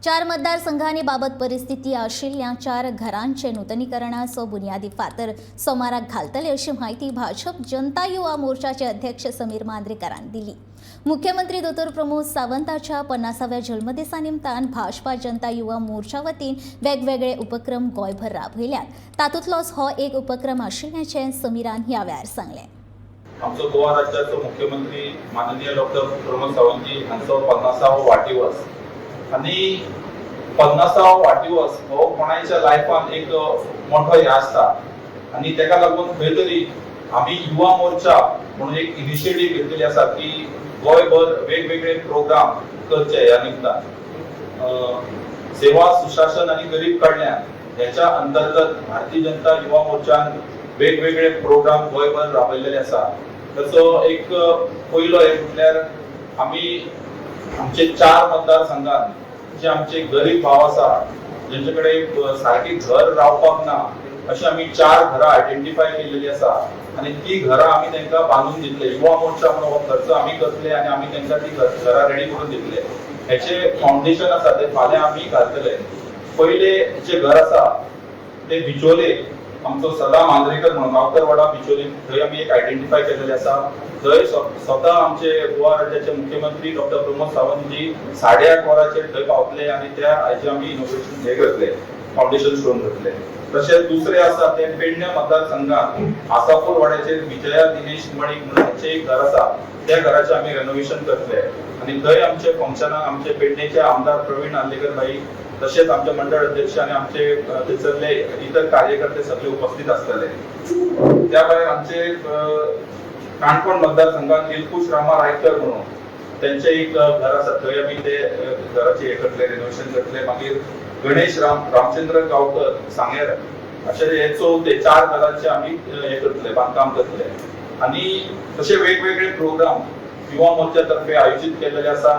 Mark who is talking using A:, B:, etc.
A: चार मतदारसंघांनी बाबत परिस्थिती आशिल्ल्या 4 घरांचे नूतनीकरणाचो बुनियादी फातर सोमाराक घालतले अशी माहिती भाजप जनता युवा मोर्चाचे अध्यक्ष समीर मांद्रेकरांनी दिली। मुख्यमंत्री डॉ. प्रमोद सावंताच्या 50व्या जन्मदिसा निमतान भाजपा जनता युवा मोर्चा वतीन वेगवेगळे उपक्रम गोंयभर राबयल्यात। तातूंतलोच हो एक उपक्रम आशिल्ल्याचें समीरान ह्या वेळार सांगलें।
B: आमचो गोवा राज्याचो मुख्यमंत्री माननीय डॉ. प्रमोद सावंतजी हांचो 50वो वाडदिवस आणि 50वो वाडदिवस हो कोणाच्या लायफान एक मोठो हे आसता आणि तेका लागून खंय तरी आम्ही युवा मोर्चा म्हणून एक इनिशिएटिव्ह घेतलेली आसा की गोंयभर वेगवेगळे प्रोग्राम करचे ह्या निमतान सेवा सुशासन आणि गरीब कल्याण याच्या अंतर्गत भारतीय जनता युवा मोर्चान वेगवेगळे प्रोग्राम गोंयभर राबयलेले आसा। ताचो एक पयलो हे म्हटल्यार आम्ही आमचे 4 मतदारसंघात जे आमचे गरीब भाव आसा ज्यांच्याकडे सारखी घर रावपाक ना अशी आम्ही 4 घरां आयडेंटिफाय केलेली आसा आणि ती घरां आम्ही तांकां बांधून दितले। युवा मोर्चा म्हणून हो खर्च आम्ही करतले आणि आम्ही तांकां ती घरां रेडी करून दितले। हेचे फाउंडेशन आसा ते फाल्यां आम्ही घालतले। पहिले जे घर आसा ते बिचोले आमचो सदा मांद्रेकर म्हणून गांवकरवाडा बिचोली थंय आम्ही एक आयडेंटिफाय केलेले आसा। थंय स्वतः आमचे गोवा राज्याचे मुख्यमंत्री डॉ. प्रमोद सावंतजी 8:30 वरांचेर थंय पावतले आणि त्या हाचे आम्ही इनोग्रेशन हे करतले, फाउंडेशन स्टोन करतले। तशेंच दुसरे आसा ते पेडणे मतदारसंघात आसापूर वाड्याचेर विजया दिनेश मणिक म्हणून हांचे एक घर आसा, त्या घराचे आम्ही रेनोवेशन करतले आणि थंय आमचे फंक्शनाक आमचे पेडणेचे आमदार प्रवीण नार्लेकर भाई तसेच आमचे मंडळ अध्यक्ष आणि आमचे थंयसरले इतर कार्यकर्ते सगळे उपस्थित असतले। त्या भायर आमचे काणकोण मतदारसंघात दिलखुश रामा रायकर म्हणून त्यांचे एक घर आसा, थंय आमी ते घराचे हे करतले, रेनोवेशन करतले। मागीर गणेश रामचंद्र गांवकर सांगेर अशे हे 4 घरांचे आमी हे करतले, बांधकाम करतले आणि तसे वेगवेगळे प्रोग्राम युवा मोर्चा तर्फे आयोजित केलेले आसा।